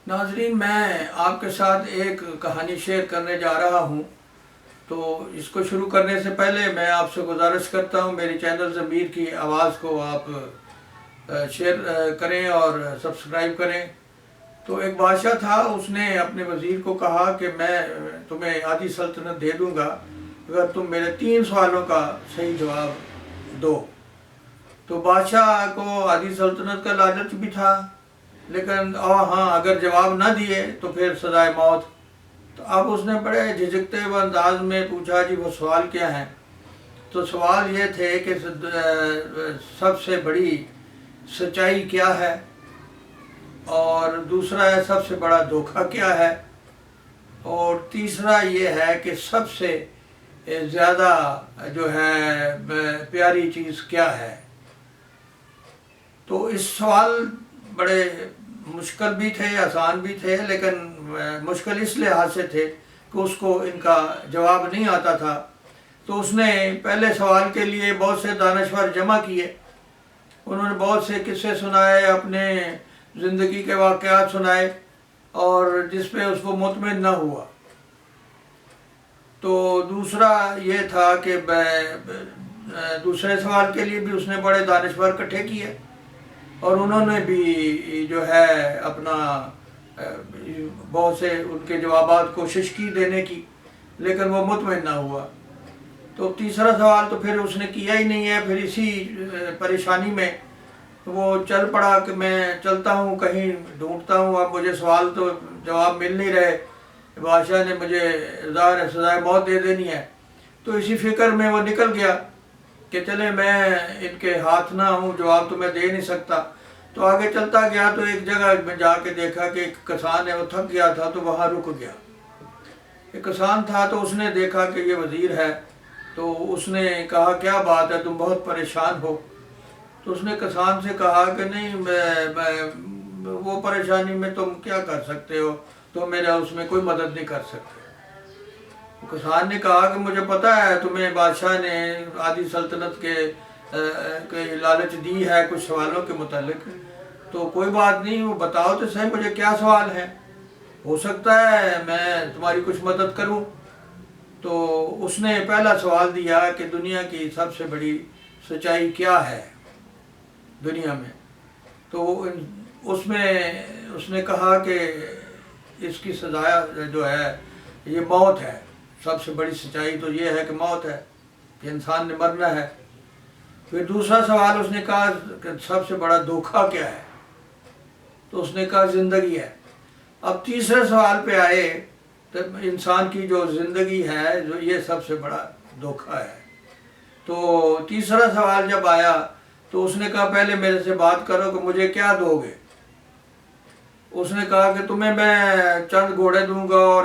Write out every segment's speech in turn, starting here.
ناظرین، میں آپ کے ساتھ ایک کہانی شیئر کرنے جا رہا ہوں۔ تو اس کو شروع کرنے سے پہلے میں آپ سے گزارش کرتا ہوں میری چینل ضمیر کی آواز کو آپ شیئر کریں اور سبسکرائب کریں۔ تو ایک بادشاہ تھا، اس نے اپنے وزیر کو کہا کہ میں تمہیں آدھی سلطنت دے دوں گا اگر تم میرے 3 سوالوں کا صحیح جواب دو۔ تو بادشاہ کو آدھی سلطنت کا لالچ بھی تھا، لیکن ہاں اگر جواب نہ دیے تو پھر سزائے موت۔ تو اب اس نے بڑے جھجکتے ہوئے انداز میں پوچھا جی وہ سوال کیا ہیں؟ تو سوال یہ تھے کہ سب سے بڑی سچائی کیا ہے، اور دوسرا ہے سب سے بڑا دھوکہ کیا ہے، اور تیسرا یہ ہے کہ سب سے زیادہ جو ہے پیاری چیز کیا ہے۔ تو اس سوال بڑے مشکل بھی تھے، آسان بھی تھے، لیکن مشکل اس لحاظ سے تھے کہ اس کو ان کا جواب نہیں آتا تھا۔ تو اس نے پہلے سوال کے لیے بہت سے دانشور جمع کیے، انہوں نے بہت سے قصے سنائے، اپنے زندگی کے واقعات سنائے، اور جس پہ اس کو مطمئن نہ ہوا۔ تو دوسرا یہ تھا کہ دوسرے سوال کے لیے بھی اس نے بڑے دانشور اکٹھے کیے، اور انہوں نے بھی جو ہے اپنا بہت سے ان کے جوابات کوشش کی دینے کی، لیکن وہ مطمئن نہ ہوا۔ تو تیسرا سوال تو پھر اس نے کیا ہی نہیں ہے۔ پھر اسی پریشانی میں وہ چل پڑا کہ میں چلتا ہوں، کہیں ڈھونڈتا ہوں، اب مجھے سوال تو جواب مل نہیں رہے، بادشاہ نے مجھے ظاہر ہے سزائے موت دے دینی ہے۔ تو اسی فکر میں وہ نکل گیا کہ چلے میں ان کے ہاتھ نہ ہوں، جواب تو میں دے نہیں سکتا۔ تو آگے چلتا گیا تو ایک جگہ میں جا کے دیکھا کہ ایک کسان ہے، وہ تھک گیا تھا تو وہاں رک گیا۔ ایک کسان تھا تو اس نے دیکھا کہ یہ وزیر ہے، تو اس نے کہا کیا بات ہے، تم بہت پریشان ہو؟ تو اس نے کسان سے کہا کہ نہیں، وہ پریشانی میں تم کیا کر سکتے ہو، تم میرا اس میں کوئی مدد نہیں کر سکتے۔ کسان نے کہا کہ مجھے پتہ ہے تمہیں بادشاہ نے آدھی سلطنت کے لالچ دی ہے کچھ سوالوں کے متعلق، تو کوئی بات نہیں، وہ بتاؤ تو صحیح مجھے کیا سوال ہے، ہو سکتا ہے میں تمہاری کچھ مدد کروں۔ تو اس نے پہلا سوال دیا کہ دنیا کی سب سے بڑی سچائی کیا ہے دنیا میں؟ تو اس نے کہا کہ اس کی سزا جو ہے یہ موت ہے، سب سے بڑی سچائی تو یہ ہے کہ موت ہے، کہ انسان نے مرنا ہے۔ پھر دوسرا سوال اس نے کہا کہ سب سے بڑا دھوکہ کیا ہے؟ تو اس نے کہا زندگی ہے۔ اب تیسرے سوال پہ آئے تو انسان کی جو زندگی ہے جو یہ سب سے بڑا دھوکہ ہے۔ تو تیسرا سوال جب آیا تو اس نے کہا پہلے میرے سے بات کرو کہ مجھے کیا دو گے؟ اس نے کہا کہ تمہیں میں چند گھوڑے دوں گا، اور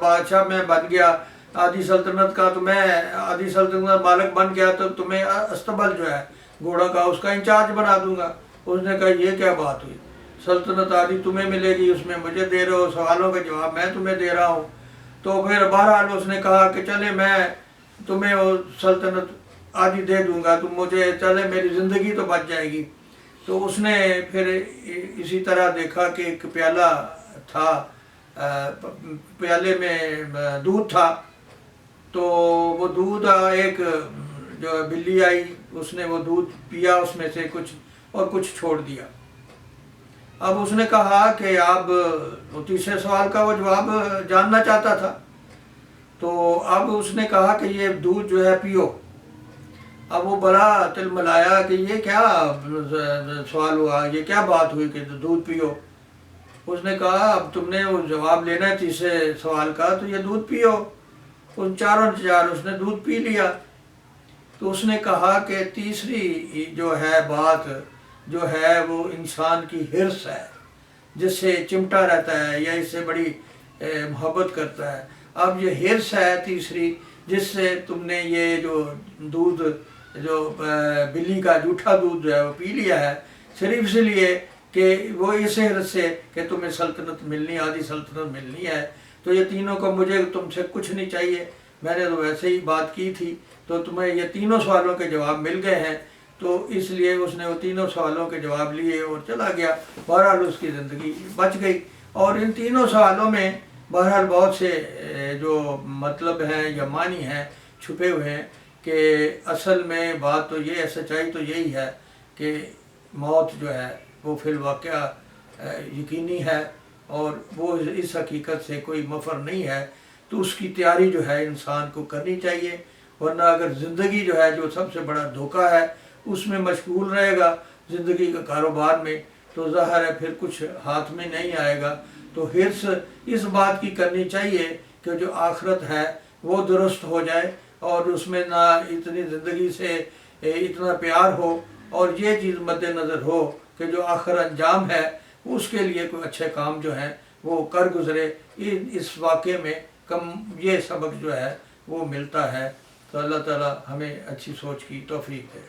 بادشاہ میں بن گیا آدھی سلطنت کا، تو میں آدھی سلطنت مالک بن گیا تو تمہیں استبل جو ہے گھوڑا کا اس کا انچارج بنا دوں گا۔ اس نے کہا یہ کیا بات ہوئی، سلطنت آدھی تمہیں ملے گی، اس میں مجھے دے رہے ہو، سوالوں کا جواب میں تمہیں دے رہا ہوں۔ تو پھر بہرحال اس نے کہا کہ چلے میں تمہیں وہ سلطنت آدھی دے دوں گا، تم مجھے چلے میری زندگی تو بچ جائے گی۔ تو اس نے پھر اسی طرح دیکھا کہ ایک پیالہ تھا، پیالے میں دودھ تھا، تو وہ دودھ ایک جو بلی آئی، اس نے وہ دودھ پیا، اس میں سے کچھ چھوڑ دیا۔ اب اس نے کہا کہ اب تیسرے سوال کا وہ جواب جاننا چاہتا تھا، تو اب اس نے کہا کہ یہ دودھ جو ہے پیو۔ اب وہ بڑا تل ملایا کہ یہ کیا سوال ہوا، یہ کیا بات ہوئی کہ دودھ پیو۔ اس نے کہا اب تم نے وہ جواب لینا ہے تیسرے سوال کا، تو یہ دودھ پیو۔ ان چاروں اس نے دودھ پی لیا۔ تو اس نے کہا کہ تیسری جو ہے بات جو ہے وہ انسان کی حرص ہے، جس سے چمٹا رہتا ہے یا اس سے بڑی محبت کرتا ہے۔ اب یہ حرص ہے تیسری، جس سے تم نے یہ دودھ جو بلی کا جھوٹا دودھ جو ہے وہ پی لیا ہے، صرف اس لیے کہ وہ اس حرص سے کہ تمہیں سلطنت ملنی، آدھی سلطنت ملنی ہے۔ تو یہ تینوں کو مجھے تم سے کچھ نہیں چاہیے، میں نے تو ویسے ہی بات کی تھی، تو تمہیں یہ تینوں سوالوں کے جواب مل گئے ہیں۔ تو اس لیے اس نے وہ تینوں سوالوں کے جواب لیے اور چلا گیا، بہرحال اس کی زندگی بچ گئی۔ اور ان تینوں سوالوں میں بہرحال بہت سے جو مطلب ہیں یا معنی ہیں چھپے ہوئے ہیں، کہ اصل میں بات تو یہ ہے، سچائی تو یہی ہے کہ موت جو ہے وہ فی الواقعہ یقینی ہے، اور وہ اس حقیقت سے کوئی مفر نہیں ہے، تو اس کی تیاری جو ہے انسان کو کرنی چاہیے۔ ورنہ اگر زندگی جو ہے، جو سب سے بڑا دھوکہ ہے، اس میں مشغول رہے گا زندگی کا کاروبار میں، تو ظاہر ہے پھر کچھ ہاتھ میں نہیں آئے گا۔ تو حرص اس بات کی کرنی چاہیے کہ جو آخرت ہے وہ درست ہو جائے، اور اس میں نہ اتنی زندگی سے اتنا پیار ہو، اور یہ چیز مد نظر ہو کہ جو آخر انجام ہے اس کے لیے کوئی اچھے کام جو ہیں وہ کر گزرے۔ اس واقعے میں یہ سبق جو ہے وہ ملتا ہے۔ تو اللہ تعالی ہمیں اچھی سوچ کی توفیق دے۔